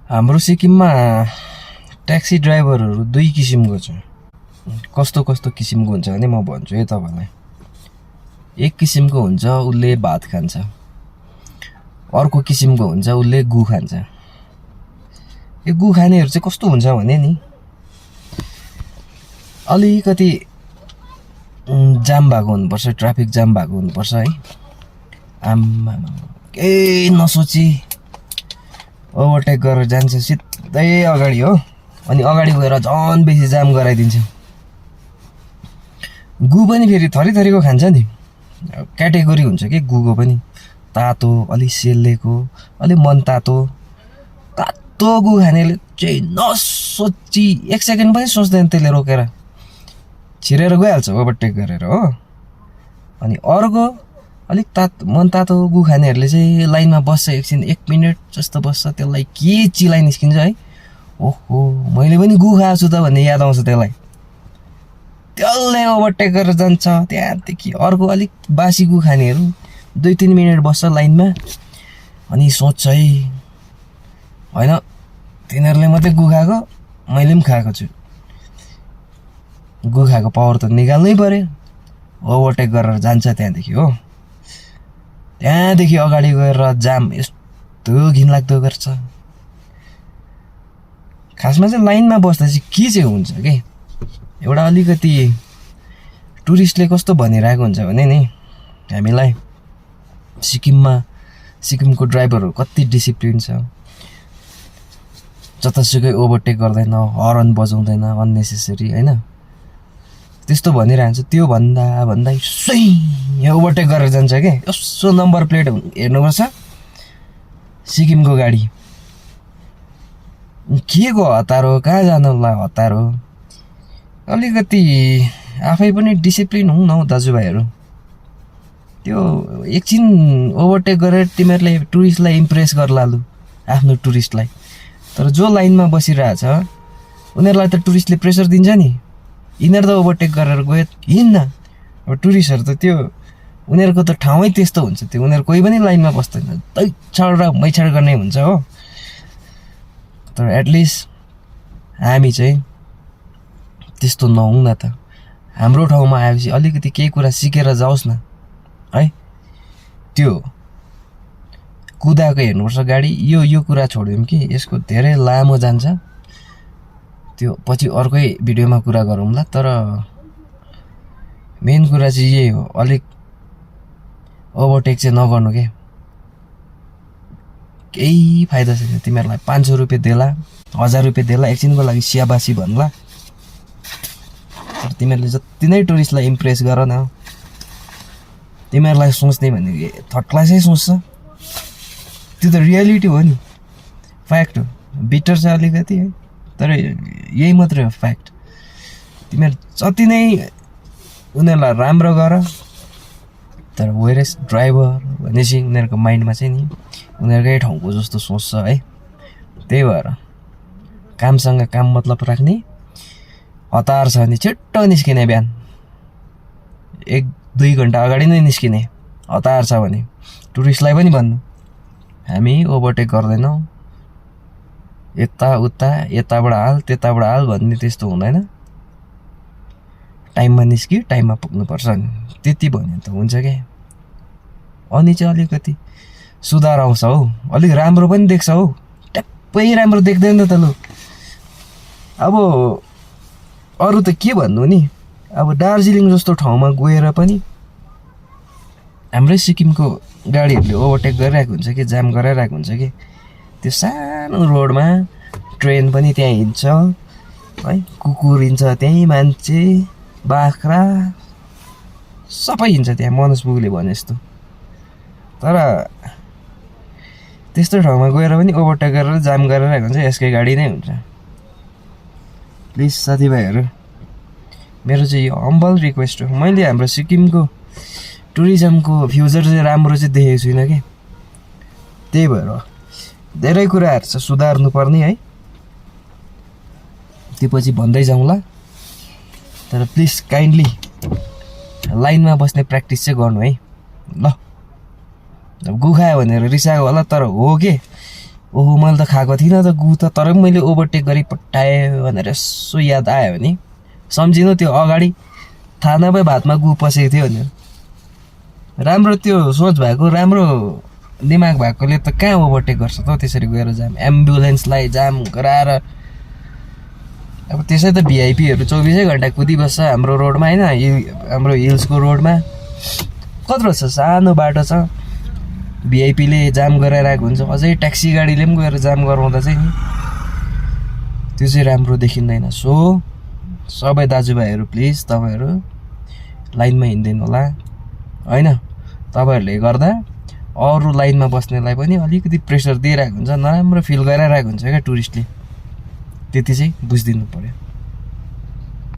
हाम्रो सिक्किममा ट्याक्सी ड्राइभरहरू दुई किसिमको छ। कस्तो कस्तो किसिमको हुन्छ भने म भन्छु है तपाईँलाई। एक किसिमको हुन्छ उसले भात खान्छ, अर्को किसिमको हुन्छ उसले गु खान्छ। यो गु खानेहरू चाहिँ कस्तो हुन्छ भने नि अलिकति जाम भएको हुनुपर्छ, ट्राफिक जाम भएको हुनुपर्छ है। आम्मा केही नसोची ओभरटेक गरेर जान्छ सिधै अगाडि हो, अनि अगाडि गएर झन् बेसी जाम गराइदिन्छ। गु पनि फेरि थरी थरीको खान्छ नि, क्याटेगोरी हुन्छ कि गुको पनि। तातो, अलि सेलेको, अलि मन तातो गु खानेले चाहिँ नसोची 1 सेकेन्ड पनि सोच्दैन, त्यसले रोकेर छिरेर गइहाल्छ ओभरटेक गरेर हो। अनि अर्को अलिक मन तातो गु खानेहरूले चाहिँ लाइनमा बस्छ, एकछिन 1 मिनट जस्तो बस्छ, त्यसलाई के चिलाइ निस्किन्छ है। ओहो मैले पनि गु खाएको छु त भन्ने याद आउँछ त्यसलाई। त्यसले ओभरटेक गरेर जान्छ। त्यहाँदेखि अर्को अलिक बासी गु खानेहरू 2-3 मिनट बस्छ लाइनमा, अनि सोच्छ है होइन तिनीहरूले मात्रै गु खाएको, मैले पनि खाएको छु, गु खाएको पावर त निकाल्नै पर्यो। ओभरटेक गरेर जान्छ त्यहाँदेखि हो। त्यहाँदेखि अगाडि गएर जाम यस्तो घिनलाग्दो गर्छ। खासमा चाहिँ लाइनमा बस्दा चाहिँ के चाहिँ हुन्छ कि एउटा अलिकति टुरिस्टले कस्तो भनिरहेको हुन्छ भने नि हामीलाई सिक्किमको ड्राइभरहरू कति डिसिप्लिन छ, जतासुकै ओभरटेक गर्दैन, हर्न बजाउँदैन अननेसेसरी होइन, त्यस्तो भनिरहन्छ। त्यो भन्दा यहाँ ओभरटेक गरेर जान्छ कि यसो नम्बर प्लेट हेर्नुपर्छ सिक्किमको गाडी। के को हतार हो, कहाँ जानुलाई हतार हो। अलिकति आफै पनि डिसिप्लिन हुँ न हौ दाजुभाइहरू। त्यो एकछिन ओभरटेक गरेर तिमीहरूले टुरिस्टलाई इम्प्रेस गर्ला लु, आफ्नो टुरिस्टलाई। तर जो लाइनमा बसिरहेछ उनीहरूलाई त टुरिस्टले प्रेसर दिन्छ नि, यिनीहरू त ओभरटेक गरेर गयो हिँड्न। अब टुरिस्टहरू त त्यो उनीहरूको त ठाउँै त्यस्तो हुन्छ, त्यो उनीहरू कोही पनि लाइनमा बस्दैन, दैछाड र मैछाड गर्ने हुन्छ हो। तर एटलिस्ट हामी चाहिँ त्यस्तो नहुँ न त। हाम्रो ठाउँमा आएपछि अलिकति केही कुरा सिकेर जाओस् न है। त्यो कुदाएको हेर्नुपर्छ गाडी। यो कुरा छोड्यौँ कि यसको धेरै लामो जान्छ, त्यो पछि अर्कै भिडियोमा कुरा गरौँला। तर मेन कुरा चाहिँ यही हो, अलिक ओभरटेक चाहिँ नगर्नु के, केही फाइदा छैन। तिमीहरूलाई 500 रुपियाँ देला, 1000 रुपियाँ देला, एकछिनको लागि स्याबासी भन्ला। तर तिमीहरूले जति नै टुरिस्टलाई इम्प्रेस गर न, तिमीहरूलाई सोच्ने भनेको थर्ड क्लासै सोच्छ। त्यो त रियालिटी हो नि, फ्याक्ट हो। बिटर छ अलिकति है, तर यही मात्रै हो फ्याक्ट। तिमीहरू जति नै उनीहरूलाई राम्रो गर, तर वेरेस ड्राइभर भनेपछि उनीहरूको माइन्डमा चाहिँ नि उनीहरूकै ठाउँको जस्तो सोच्छ है। त्यही भएर कामसँग काम मतलब राख्ने। हतार छ भने छिट्टो निस्किने, बिहान 1-2 घन्टा अगाडि नै निस्किने। हतार छ भने टुरिस्टलाई पनि भन्नु हामी ओभरटेक गर्दैनौँ, यताउता यताबाट हाल त्यताबाट हाल भन्ने त्यस्तो हुँदैन। टाइममा निस्क्यो टाइममा पुग्नुपर्छ नि, त्यति भन्यो त हुन्छ क्या। अनि चाहिँ अलिकति सुधार आउँछ हौ, अलिक राम्रो पनि देख्छ हौ। ट्याप्पै राम्रो देख्दैन त लु। अब अरू त के भन्नु नि, अब दार्जिलिङ जस्तो ठाउँमा गएर पनि हाम्रै सिक्किमको गाडीहरूले ओभरटेक गरिरहेको हुन्छ कि जाम गराइरहेको हुन्छ कि। त्यो सानो रोडमा ट्रेन पनि त्यहाँ हिँड्छ है, कुकुर हिँड्छ त्यहीँ, मान्छे बाख्रा सबै हिँड्छ त्यहाँ, मनोज बुबुले भने जस्तो। तर त्यस्तो ठाउँमा गएर पनि ओभरटेक गरेर जाम गरिरहेको हुन्छ, यसकै गाडी नै हुन्छ। प्लिज साथीभाइहरू, मेरो चाहिँ यो हम्बल रिक्वेस्ट हो। मैले हाम्रो सिक्किमको टुरिज्मको फ्युचर चाहिँ राम्रो चाहिँ देखेको छुइनँ कि, त्यही भएर धेरै कुराहरू छ सुधार्नु पर्ने है। त्यो पछि भन्दै जाउँला। तर प्लिज काइन्डली लाइनमा बस्ने प्र्याक्टिस चाहिँ गर्नु है ल। गु खायो भनेर रिसाएको होला, तर हो के ओहो मैले त खाएको थिइनँ त गु त, तर पनि मैले ओभरटेक गरी पठाएँ भनेर यसो याद आयो भने सम्झिनु त्यो अगाडि थाहा नभए भातमा गु पसेको थियो भनेर। राम्रो त्यो सोच भएको, राम्रो दिमाग भएकोले त कहाँ ओभरटेक गर्छ त त्यसरी गएर जाम, एम्बुलेन्सलाई जाम गराएर। अब त्यसै त भिआइपीहरू 24 घन्टा कुदिबस्छ हाम्रो रोडमा होइन, हाम्रो हिल्सको रोडमा कत्रो छ, सानो बाटो छ, भिआइपीले जाम गराइरहेको हुन्छ। अझै ट्याक्सी गाडीले पनि गएर जाम गराउँदा चाहिँ नि त्यो चाहिँ राम्रो देखिँदैन। सो सबै दाजुभाइहरू प्लिज तपाईँहरू लाइनमा हिँड्दैन होला होइन, तपाईँहरूले गर्दा अरू लाइनमा बस्नेलाई पनि अलिकति प्रेसर दिइरहेको हुन्छ, नराम्रो फिल गराइरहेको हुन्छ क्या टुरिस्टले, त्यति चाहिँ बुझिदिनु पऱ्यो।